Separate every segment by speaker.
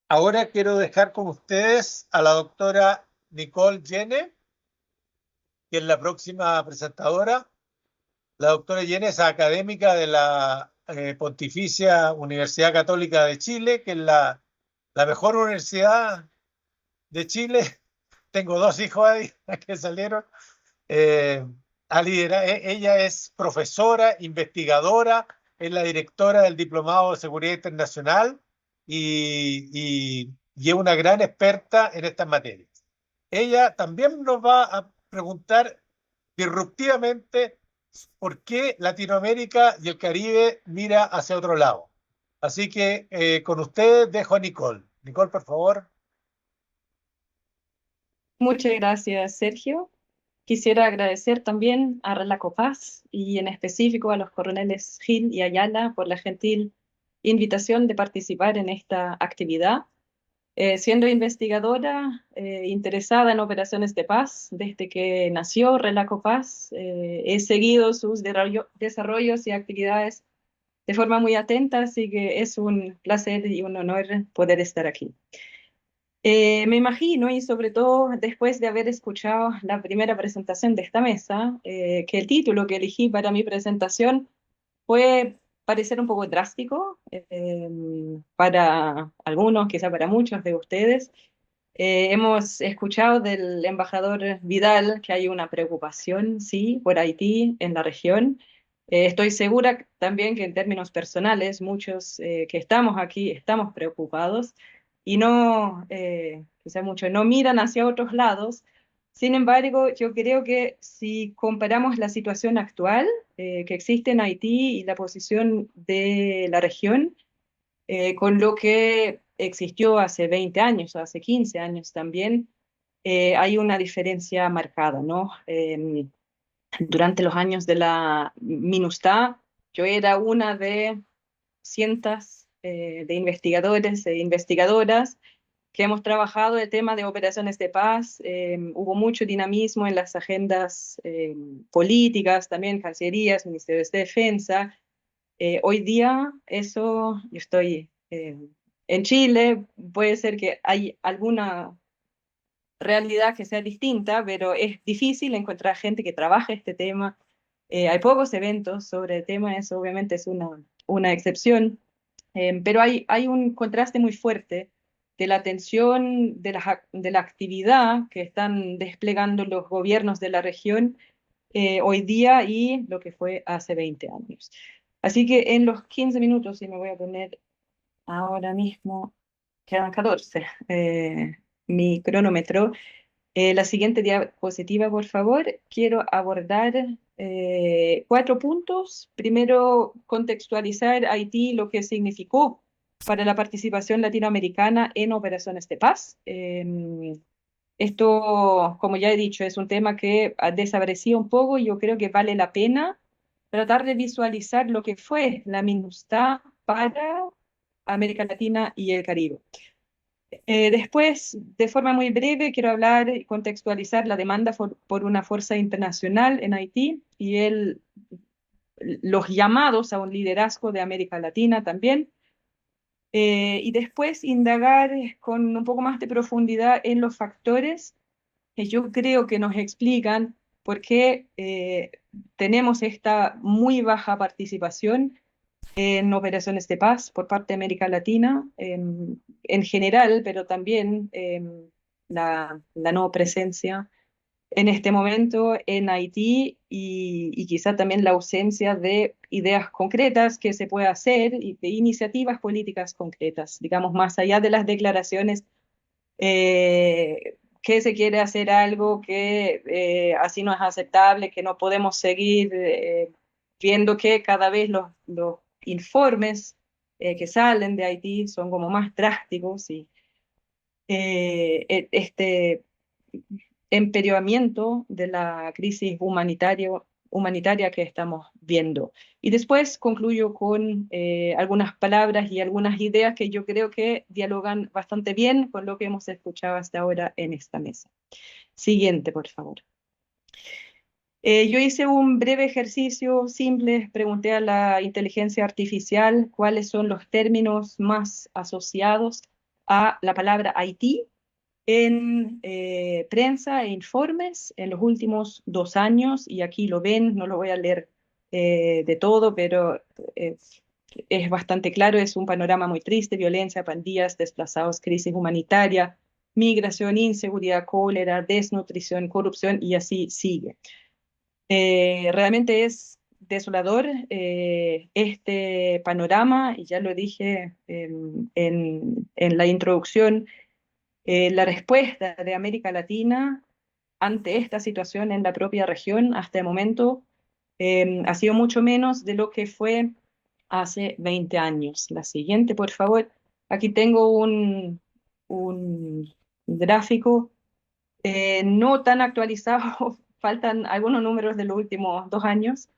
Speaker 1: Ahora quiero dejar con ustedes a la doctora Nicole Yene, que es la próxima presentadora. La doctora Yene es académica de la Pontificia Universidad Católica de Chile, que es la mejor universidad de Chile. Tengo dos hijos ahí que salieron. Eh, ella es profesora, investigadora, es la directora del Diplomado de Seguridad Internacional y es una gran experta en estas materias. Ella también nos va a preguntar disruptivamente por qué Latinoamérica y el Caribe mira hacia otro lado. Así que con ustedes dejo a Nicole. Nicole, por favor.
Speaker 2: Muchas gracias, Sergio. Quisiera agradecer también a Relaco Paz y en específico a los coroneles Gil y Ayala por la gentil invitación de participar en esta actividad. Siendo investigadora interesada en operaciones de paz, desde que nació Relaco Paz, he seguido sus desarrollos y actividades de forma muy atenta, así que es un placer y un honor poder estar aquí. Me imagino, y sobre todo después de haber escuchado la primera presentación de esta mesa, que el título que elegí para mi presentación puede parecer un poco drástico para algunos, quizá para muchos de ustedes. Hemos escuchado del embajador Vidal que hay una preocupación, sí, por Haití en la región. Estoy segura también que en términos personales, muchos que estamos aquí estamos preocupados y no, quizá muchos no miran hacia otros lados. Sin embargo, yo creo que si comparamos la situación actual que existe en Haití y la posición de la región, con lo que existió hace 20 años o hace 15 años también, hay una diferencia marcada, ¿no? Durante los años de la MINUSTAH, yo era una de cientos de investigadores e investigadoras que hemos trabajado el tema de operaciones de paz. Hubo mucho dinamismo en las agendas políticas, también cancillerías, ministerios de defensa. Hoy día, eso, yo estoy en Chile, puede ser que hay alguna realidad que sea distinta, pero es difícil encontrar gente que trabaje este tema. Hay pocos eventos sobre el tema, eso obviamente es una excepción, pero hay un contraste muy fuerte de la atención de la actividad que están desplegando los gobiernos de la región hoy día y lo que fue hace 20 años. Así que en los 15 minutos, y me voy a poner ahora mismo, quedan 14, mi cronómetro. La siguiente diapositiva, por favor. Quiero abordar 4 puntos. Primero, contextualizar Haití, lo que significó para la participación latinoamericana en operaciones de paz. Esto, como ya he dicho, es un tema que ha desaparecido un poco y yo creo que vale la pena tratar de visualizar lo que fue la MINUSTAH para América Latina y el Caribe. Después, de forma muy breve, quiero hablar y contextualizar la demanda por una fuerza internacional en Haití y los llamados a un liderazgo de América Latina también. Y después indagar con un poco más de profundidad en los factores que yo creo que nos explican por qué tenemos esta muy baja participación en operaciones de paz por parte de América Latina en general, pero también la no presencia en este momento en Haití y quizá también la ausencia de ideas concretas que se pueda hacer y de iniciativas políticas concretas, digamos, más allá de las declaraciones que se quiere hacer algo que así no es aceptable, que no podemos seguir viendo que cada vez los informes que salen de Haití son como más drásticos y este empeoramiento de la crisis humanitaria que estamos viendo. Y después concluyo con algunas palabras y algunas ideas que yo creo que dialogan bastante bien con lo que hemos escuchado hasta ahora en esta mesa. Siguiente, por favor. Yo hice un breve ejercicio simple, pregunté a la inteligencia artificial cuáles son los términos más asociados a la palabra Haití en prensa e informes en los últimos 2 años, y aquí lo ven, no lo voy a leer de todo, pero es bastante claro, es un panorama muy triste: violencia, pandillas, desplazados, crisis humanitaria, migración, inseguridad, cólera, desnutrición, corrupción, y así sigue. Realmente es desolador este panorama, y ya lo dije en la introducción. La respuesta de América Latina ante esta situación en la propia región hasta el momento ha sido mucho menos de lo que fue hace 20 años. La siguiente, por favor. Aquí tengo un gráfico no tan actualizado, faltan algunos números de los últimos 2 años,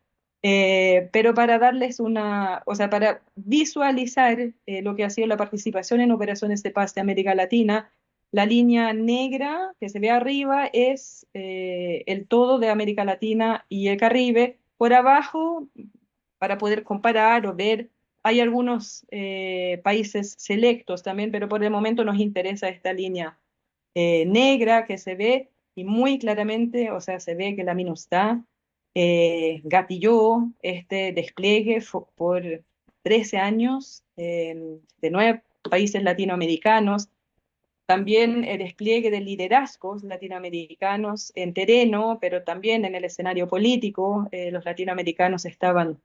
Speaker 2: pero para darles o sea, para visualizar lo que ha sido la participación en operaciones de paz de América Latina. La línea negra que se ve arriba es el todo de América Latina y el Caribe. Por abajo, para poder comparar o ver, hay algunos países selectos también, pero por el momento nos interesa esta línea negra que se ve, y muy claramente, o sea, se ve que la MINUSTAH gatilló este despliegue por 13 años de 9 países latinoamericanos. También el despliegue de liderazgos latinoamericanos en terreno, pero también en el escenario político. Los latinoamericanos estaban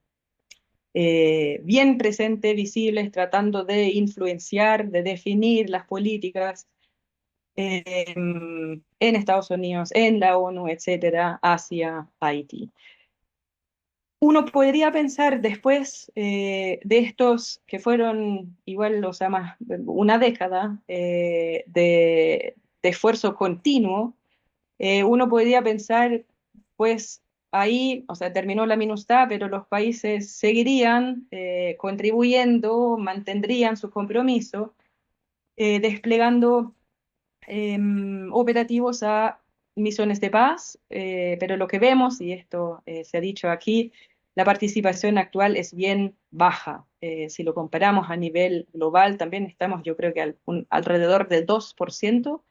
Speaker 2: bien presentes, visibles, tratando de influenciar, de definir las políticas en Estados Unidos, en la ONU, etcétera, hacia Haití. Uno podría pensar después de estos que fueron igual, o sea, más una década de esfuerzo continuo, uno podría pensar, pues ahí, o sea, terminó la MINUSTAH, pero los países seguirían contribuyendo, mantendrían su compromiso, desplegando operativos a misiones de paz, pero lo que vemos, y esto se ha dicho aquí, la participación actual es bien baja. Si lo comparamos a nivel global, también estamos, yo creo que alrededor del 2%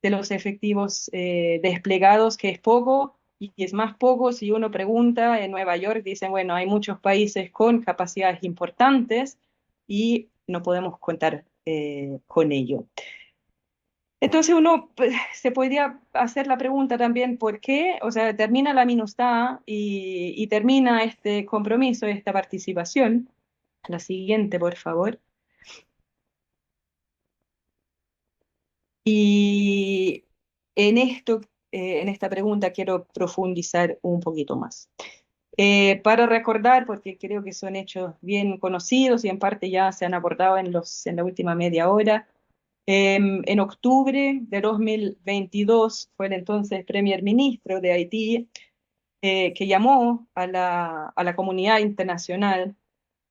Speaker 2: de los efectivos desplegados, que es poco, y es más poco si uno pregunta en Nueva York. Dicen, bueno, hay muchos países con capacidades importantes y no podemos contar con ello. Entonces uno pues, se podría hacer la pregunta también: ¿por qué? O sea, termina la MINUSTAH y termina este compromiso, esta participación. La siguiente, por favor. Y en esto, en esta pregunta quiero profundizar un poquito más. Para recordar, porque creo que son hechos bien conocidos y en parte ya se han abordado en la última media hora. En octubre de 2022 fue el entonces Primer Ministro de Haití que llamó a la comunidad internacional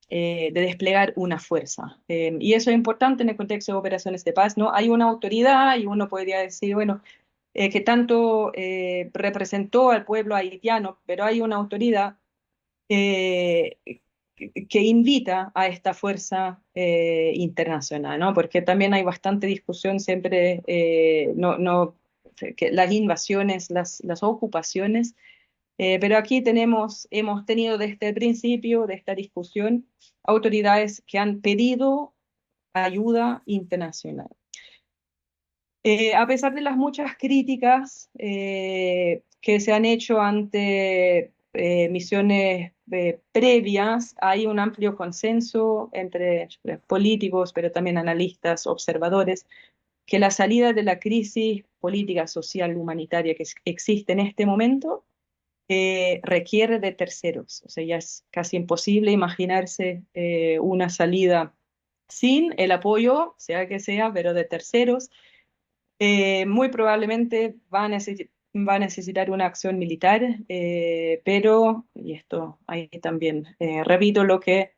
Speaker 2: de desplegar una fuerza. Y eso es importante en el contexto de operaciones de paz, ¿no? Hay una autoridad, y uno podría decir, bueno, que tanto representó al pueblo haitiano, pero hay una autoridad eh, que invita a esta fuerza internacional, ¿no? Porque también hay bastante discusión siempre, que las invasiones, las ocupaciones, pero aquí hemos tenido desde el principio de esta discusión autoridades que han pedido ayuda internacional. A pesar de las muchas críticas que se han hecho ante misiones previas, hay un amplio consenso entre políticos, pero también analistas, observadores, que la salida de la crisis política, social, humanitaria que existe en este momento requiere de terceros. O sea, ya es casi imposible imaginarse una salida sin el apoyo, sea que sea, pero de terceros. Muy probablemente va a necesitar una acción militar, pero, y esto ahí también repito lo que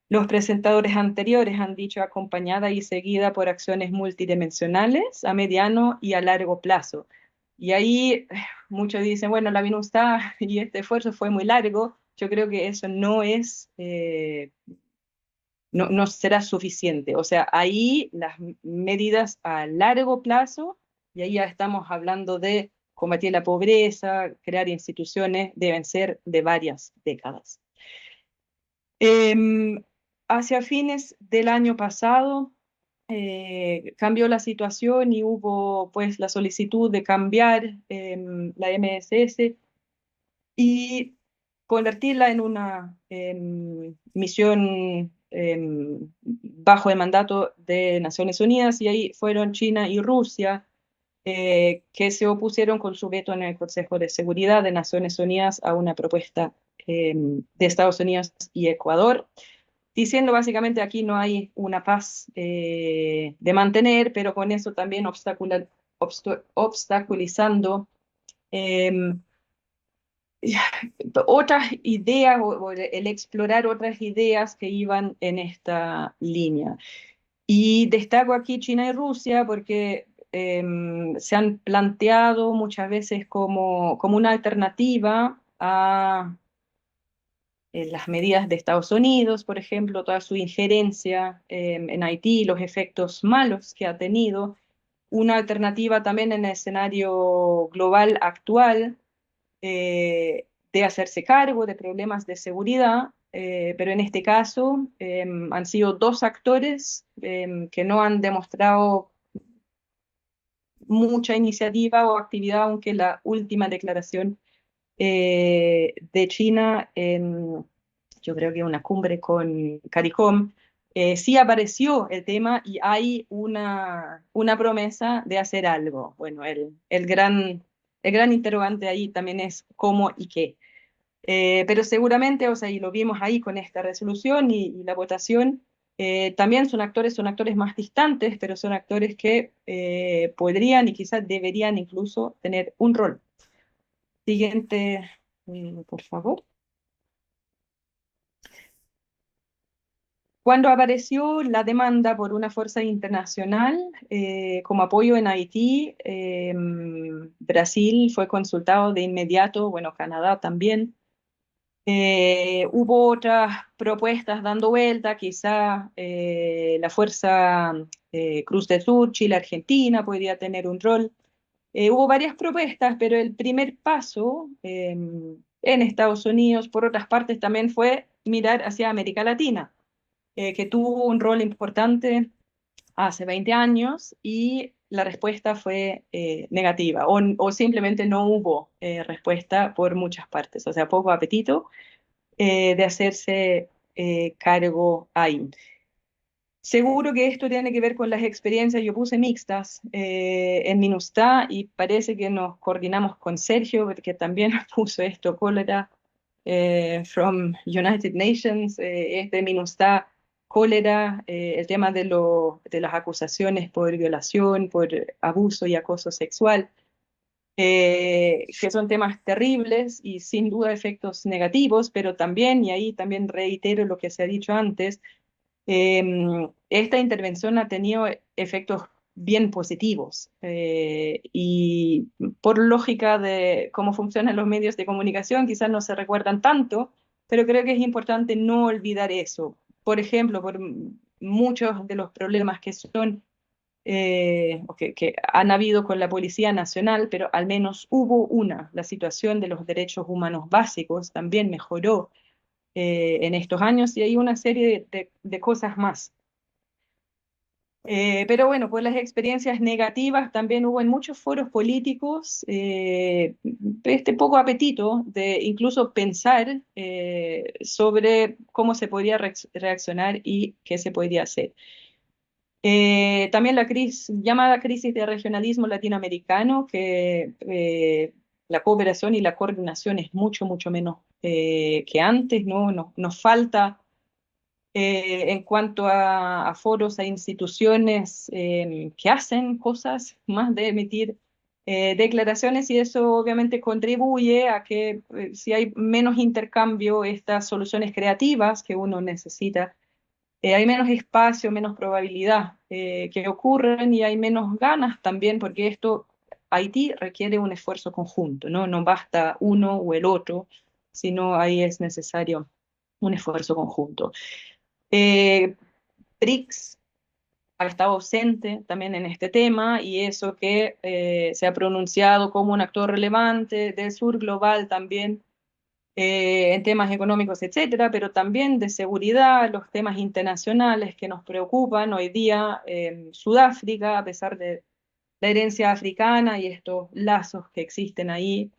Speaker 2: los presentadores anteriores han dicho, acompañada y seguida por acciones multidimensionales a mediano y a largo plazo. Y ahí muchos dicen, bueno, la MINUSTAH y este esfuerzo fue muy largo. Yo creo que eso no es no será suficiente. O sea, ahí las medidas a largo plazo, y ahí ya estamos hablando de combatir la pobreza, crear instituciones, deben ser de varias décadas. Eh, Hacia fines del año pasado cambió la situación y hubo pues la solicitud de cambiar la MSS y convertirla en una misión bajo el mandato de Naciones Unidas, y ahí fueron China y Rusia que se opusieron con su veto en el Consejo de Seguridad de Naciones Unidas a una propuesta de Estados Unidos y Ecuador, diciendo básicamente aquí no hay una paz de mantener, pero con eso también obstaculizando eh, otras ideas o el explorar otras ideas que iban en esta línea. Y destaco aquí China y Rusia porque se han planteado muchas veces como una alternativa a las medidas de Estados Unidos, por ejemplo, toda su injerencia en Haití, los efectos malos que ha tenido, una alternativa también en el escenario global actual de hacerse cargo de problemas de seguridad, pero en este caso han sido dos actores que no han demostrado mucha iniciativa o actividad, aunque la última declaración de China en, yo creo que una cumbre con CARICOM, sí apareció el tema y hay una promesa de hacer algo. Bueno, el gran interrogante ahí también es cómo y qué. Pero seguramente, o sea, y lo vimos ahí con esta resolución y la votación, también son actores más distantes, pero son actores que podrían y quizás deberían incluso tener un rol. Siguiente, por favor. Cuando apareció la demanda por una fuerza internacional como apoyo en Haití, Brasil fue consultado de inmediato, bueno, Canadá también. Hubo otras propuestas dando vuelta, quizá la fuerza Cruz del Sur, Chile, Argentina podría tener un rol. Hubo varias propuestas, pero el primer paso en Estados Unidos, por otras partes, también fue mirar hacia América Latina, que tuvo un rol importante hace 20 años y la respuesta fue negativa o simplemente no hubo respuesta por muchas partes, o sea, poco apetito de hacerse cargo ahí. Seguro que esto tiene que ver con las experiencias, yo puse mixtas en MINUSTAH y parece que nos coordinamos con Sergio, que también puso esto, cólera from United Nations, es de MINUSTAH, cólera, el tema de las acusaciones por violación, por abuso y acoso sexual, que son temas terribles y sin duda efectos negativos, pero también, y ahí también reitero lo que se ha dicho antes, esta intervención ha tenido efectos bien positivos y por lógica de cómo funcionan los medios de comunicación quizás no se recuerdan tanto, pero creo que es importante no olvidar eso. Por ejemplo, por muchos de los problemas que son que han habido con la Policía Nacional, pero al menos hubo una. La situación de los derechos humanos básicos también mejoró en estos años y hay una serie de cosas más. Pero bueno, pues las experiencias negativas también hubo en muchos foros políticos este poco apetito de incluso pensar sobre cómo se podría reaccionar y qué se podría hacer. También la crisis, llamada crisis de regionalismo latinoamericano, que la cooperación y la coordinación es mucho, mucho menos que antes, ¿no? Nos falta en cuanto a foros, a instituciones que hacen cosas más de emitir declaraciones y eso obviamente contribuye a que si hay menos intercambio, estas soluciones creativas que uno necesita hay menos espacio, menos probabilidad que ocurran y hay menos ganas también, porque esto, Haití requiere un esfuerzo conjunto, ¿no? No basta uno o el otro, sino ahí es necesario un esfuerzo conjunto. BRICS ha estado ausente también en este tema y eso que se ha pronunciado como un actor relevante del sur global también en temas económicos, etcétera, pero también de seguridad, los temas internacionales que nos preocupan hoy día. Sudáfrica, a pesar de la herencia africana y estos lazos que existen ahí,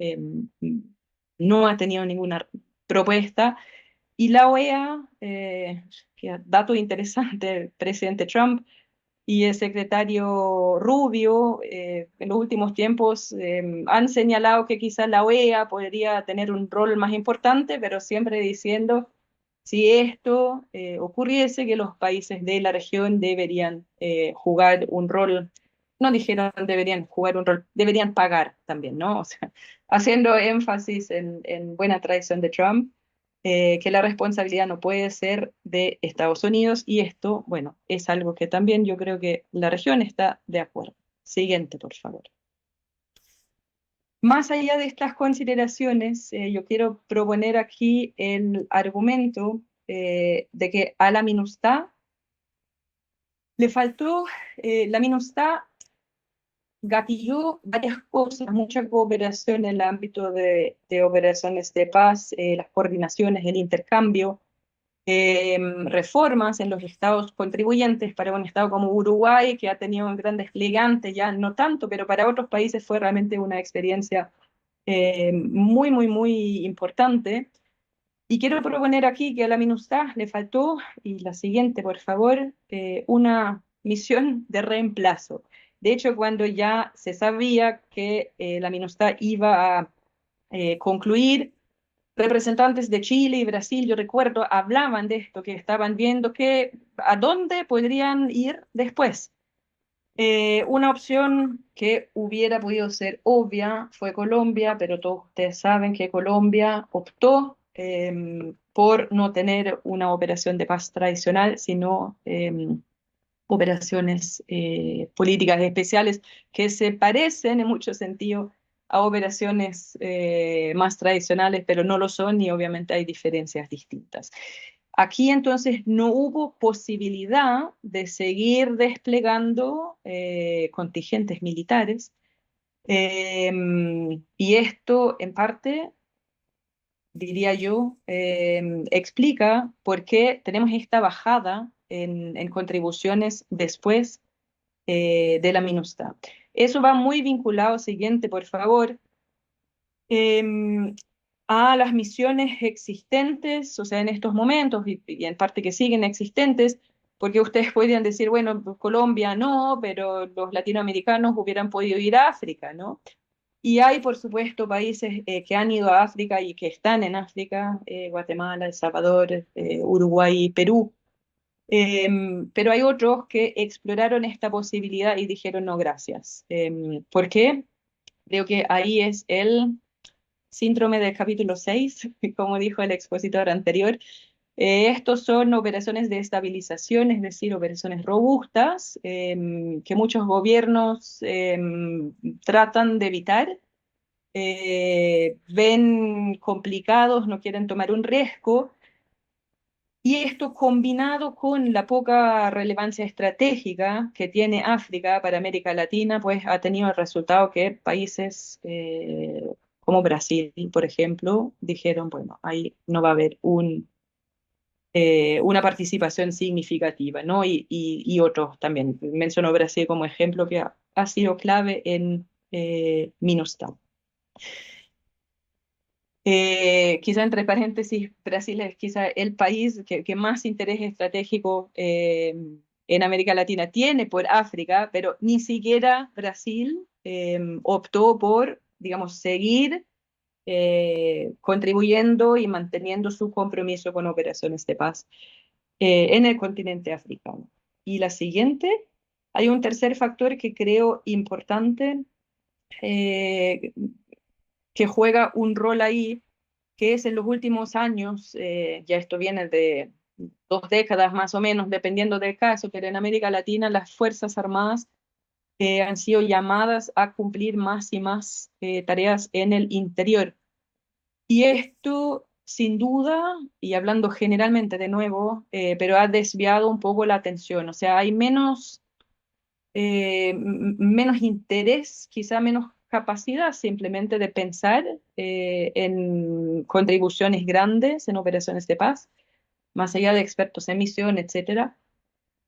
Speaker 2: no ha tenido ninguna propuesta. Y la OEA, que dato interesante, el presidente Trump y el secretario Rubio, en los últimos tiempos han señalado que quizás la OEA podría tener un rol más importante, pero siempre diciendo si esto ocurriese, que los países de la región deberían jugar un rol, no dijeron deberían jugar un rol, deberían pagar también, ¿no? O sea, haciendo énfasis en buena tradición de Trump, que la responsabilidad no puede ser de Estados Unidos y esto, bueno, es algo que también yo creo que la región está de acuerdo. Siguiente, por favor. Más allá de estas consideraciones, yo quiero proponer aquí el argumento de que a la MINUSTAH le faltó, la MINUSTAH gatilló varias cosas, mucha cooperación en el ámbito de operaciones de paz, las coordinaciones, el intercambio, reformas en los estados contribuyentes para un estado como Uruguay, que ha tenido un gran despliegue antes, ya no tanto, pero para otros países fue realmente una experiencia muy, muy, muy importante. Y quiero proponer aquí que a la MINUSTAH le faltó, y la siguiente, por favor, una misión de reemplazo. De hecho, cuando ya se sabía que la MINUSTAH iba a concluir, representantes de Chile y Brasil, yo recuerdo, hablaban de esto, que estaban viendo que a dónde podrían ir después. Una opción que hubiera podido ser obvia fue Colombia, pero todos ustedes saben que Colombia optó por no tener una operación de paz tradicional, sino operaciones políticas especiales que se parecen en muchos sentidos a operaciones más tradicionales, pero no lo son y obviamente hay diferencias distintas. Aquí entonces no hubo posibilidad de seguir desplegando contingentes militares y esto en parte, diría yo, explica por qué tenemos esta bajada en contribuciones después de la MINUSTAH. Eso va muy vinculado, siguiente por favor, a las misiones existentes, o sea, en estos momentos y en parte que siguen existentes, porque ustedes podrían decir, bueno, pues, Colombia no, pero los latinoamericanos hubieran podido ir a África, ¿no? Y hay, por supuesto, países que han ido a África y que están en África, Guatemala, El Salvador, Uruguay y Perú. Pero hay otros que exploraron esta posibilidad y dijeron no, gracias. ¿Por qué? Creo que ahí es el síndrome del capítulo 6, como dijo el expositor anterior. Estos son operaciones de estabilización, es decir, operaciones robustas que muchos gobiernos tratan de evitar. Ven complicados, no quieren tomar un riesgo. Y esto combinado con la poca relevancia estratégica que tiene África para América Latina, pues ha tenido el resultado que países como Brasil, por ejemplo, dijeron, bueno, ahí no va a haber una participación significativa, ¿no? Y otros también. Menciono Brasil como ejemplo que ha sido clave en MINUSTAH. Quizá entre paréntesis, Brasil es quizá el país que más interés estratégico en América Latina tiene por África, pero ni siquiera Brasil optó por, digamos, seguir contribuyendo y manteniendo su compromiso con operaciones de paz en el continente africano. Y la siguiente, hay un tercer factor que creo importante eh, que juega un rol ahí, que es en los últimos años, ya esto viene de 2 décadas más o menos, dependiendo del caso, pero en América Latina las Fuerzas Armadas han sido llamadas a cumplir más y más tareas en el interior. Y esto sin duda, y hablando generalmente de nuevo, pero ha desviado un poco la atención. O sea, hay menos interés, quizá menos capacidad simplemente de pensar en contribuciones grandes en operaciones de paz, más allá de expertos en misión, etcétera.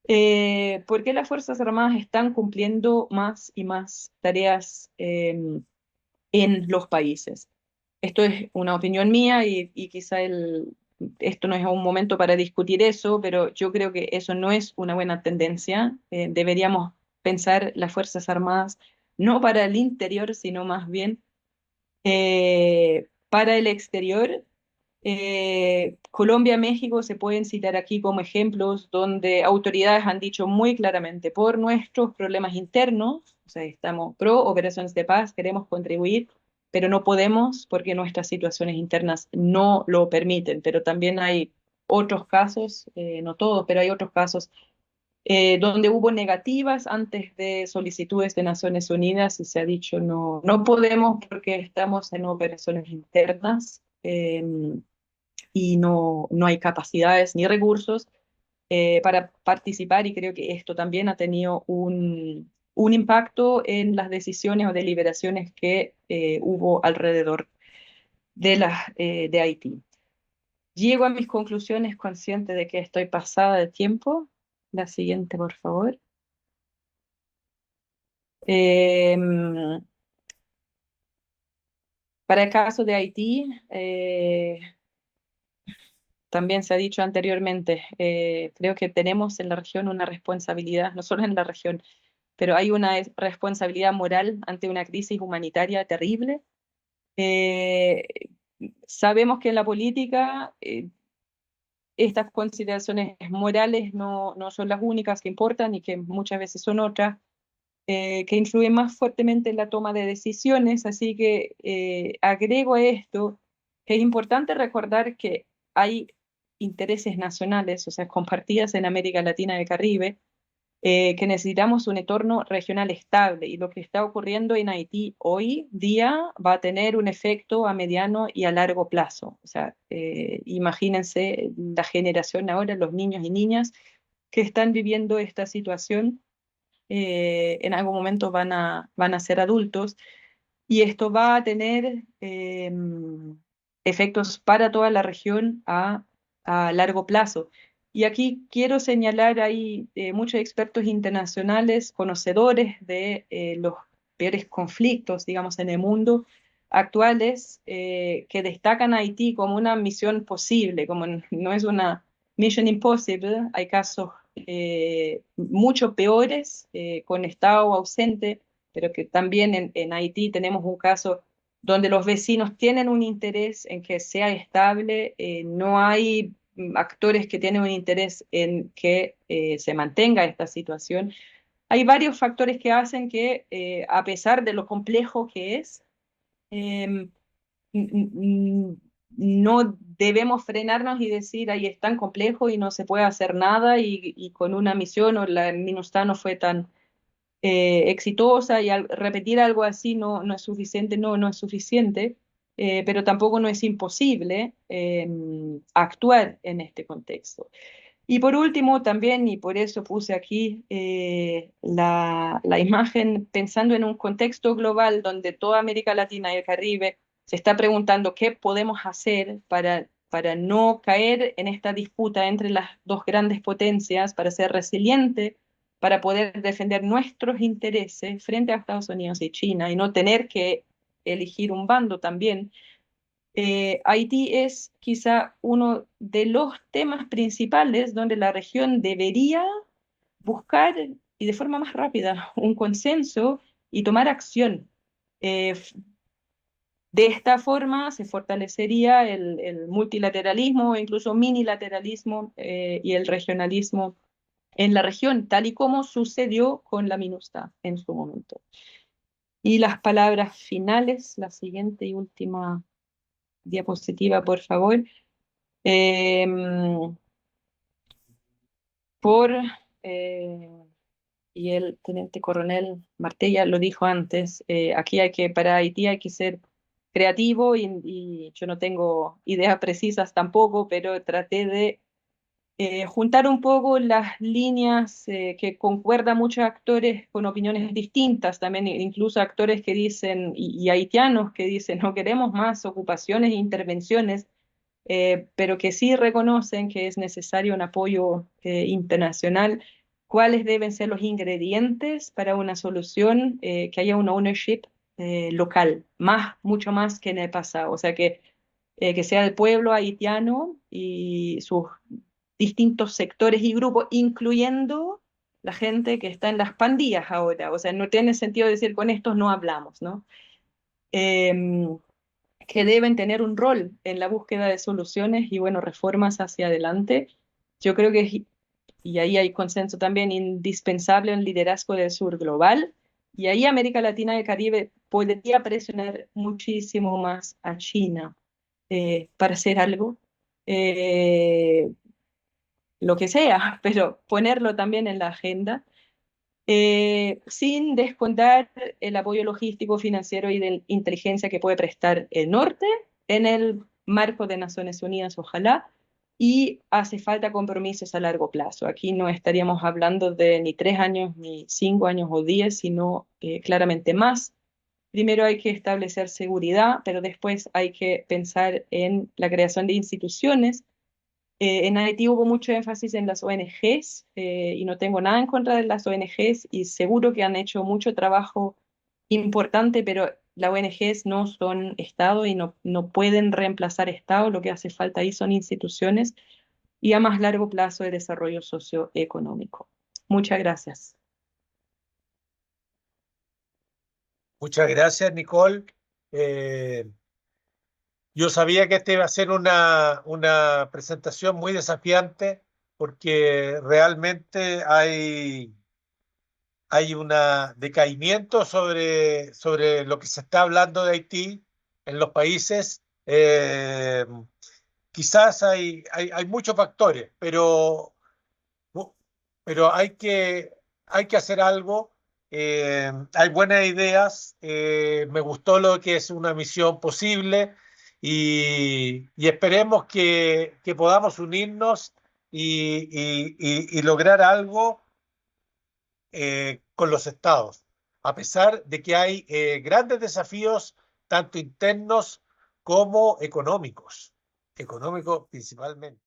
Speaker 2: Porque las Fuerzas Armadas están cumpliendo más y más tareas en los países. Esto es una opinión mía y quizá esto no es un momento para discutir eso, pero yo creo que eso no es una buena tendencia. Deberíamos pensar las Fuerzas Armadas no para el interior, sino más bien para el exterior. Colombia, México se pueden citar aquí como ejemplos donde autoridades han dicho muy claramente, por nuestros problemas internos, o sea, estamos pro operaciones de paz, queremos contribuir, pero no podemos porque nuestras situaciones internas no lo permiten. Pero también hay otros casos, no todos, pero hay otros casos donde hubo negativas antes de solicitudes de Naciones Unidas y se ha dicho no, no podemos porque estamos en operaciones internas. Y no, no hay capacidades ni recursos para participar, y creo que esto también ha tenido un impacto en las decisiones o deliberaciones que hubo alrededor de Haití. Llego a mis conclusiones consciente de que estoy pasada de tiempo. La siguiente, por favor. Eh, para el caso de Haití, también se ha dicho anteriormente, creo que tenemos en la región una responsabilidad, no solo en la región, pero hay una responsabilidad moral ante una crisis humanitaria terrible. Eh, Sabemos que en la política estas consideraciones morales no son las únicas que importan y que muchas veces son otras, que influyen más fuertemente en la toma de decisiones. Así que agrego a esto que es importante recordar que hay intereses nacionales, o sea, compartidas en América Latina y el Caribe, que necesitamos un entorno regional estable, y lo que está ocurriendo en Haití hoy día va a tener un efecto a mediano y a largo plazo. O sea, imagínense la generación ahora, los niños y niñas que están viviendo esta situación, en algún momento van a ser adultos, y esto va a tener efectos para toda la región a largo plazo. Y aquí quiero señalar, hay muchos expertos internacionales, conocedores de los peores conflictos, digamos, en el mundo actuales, que destacan a Haití como una misión posible, como no es una mission impossible. Hay casos mucho peores, con Estado ausente, pero que también en Haití tenemos un caso donde los vecinos tienen un interés en que sea estable. No hay actores que tienen un interés en que se mantenga esta situación. Hay varios factores que hacen que, a pesar de lo complejo que es, eh, no debemos frenarnos y decir, ahí es tan complejo y no se puede hacer nada, y con una misión o la MINUSTAH no fue tan exitosa, y al repetir algo así no es suficiente. No, no es suficiente, pero tampoco no es imposible actuar en este contexto. Y por último también, y por eso puse aquí la imagen, pensando en un contexto global donde toda América Latina y el Caribe se está preguntando qué podemos hacer para no caer en esta disputa entre las dos grandes potencias, para ser resiliente, para poder defender nuestros intereses frente a Estados Unidos y China y no tener que elegir un bando también. Haití es quizá uno de los temas principales donde la región debería buscar, y de forma más rápida, un consenso y tomar acción. Eh, de esta forma se fortalecería el multilateralismo, incluso minilateralismo, y el regionalismo en la región, tal y como sucedió con la MINUSTAH en su momento. Y las palabras finales, la siguiente y última diapositiva, por favor. Eh, por, eh, y el teniente coronel Martella lo dijo antes, aquí para Haití hay que ser creativo y yo no tengo ideas precisas tampoco, pero traté de juntar un poco las líneas que concuerdan muchos actores con opiniones distintas, también incluso actores que dicen, y haitianos que dicen, no queremos más ocupaciones e intervenciones, pero que sí reconocen que es necesario un apoyo internacional. ¿Cuáles deben ser los ingredientes para una solución? Que haya un ownership local, mucho más que en el pasado. O sea, que sea el pueblo haitiano y sus distintos sectores y grupos, incluyendo la gente que está en las pandillas ahora. O sea, no tiene sentido decir con estos no hablamos, ¿no? Em, que deben tener un rol en la búsqueda de soluciones y, bueno, reformas hacia adelante. Yo creo que, y ahí hay consenso también, indispensable un liderazgo del sur global, y ahí América Latina y el Caribe podría presionar muchísimo más a China para hacer algo, eh, lo que sea, pero ponerlo también en la agenda sin descontar el apoyo logístico, financiero y de inteligencia que puede prestar el norte en el marco de Naciones Unidas, ojalá, y hace falta compromisos a largo plazo. Aquí no estaríamos hablando de ni 3 años, ni 5 años o 10, sino claramente más. Primero hay que establecer seguridad, pero después hay que pensar en la creación de instituciones en Haití hubo mucho énfasis en las ONGs y no tengo nada en contra de las ONGs y seguro que han hecho mucho trabajo importante, pero las ONGs no son Estado y no pueden reemplazar Estado. Lo que hace falta ahí son instituciones y a más largo plazo de desarrollo socioeconómico. Muchas gracias.
Speaker 1: Muchas gracias, Nicole. Eh, yo sabía que esta iba a ser una presentación muy desafiante porque realmente hay un decaimiento sobre lo que se está hablando de Haití en los países. Quizás hay muchos factores, pero hay que hacer algo. Hay buenas ideas. Me gustó lo que es una misión posible y esperemos que podamos unirnos y lograr algo con los estados, a pesar de que hay grandes desafíos, tanto internos como económicos principalmente.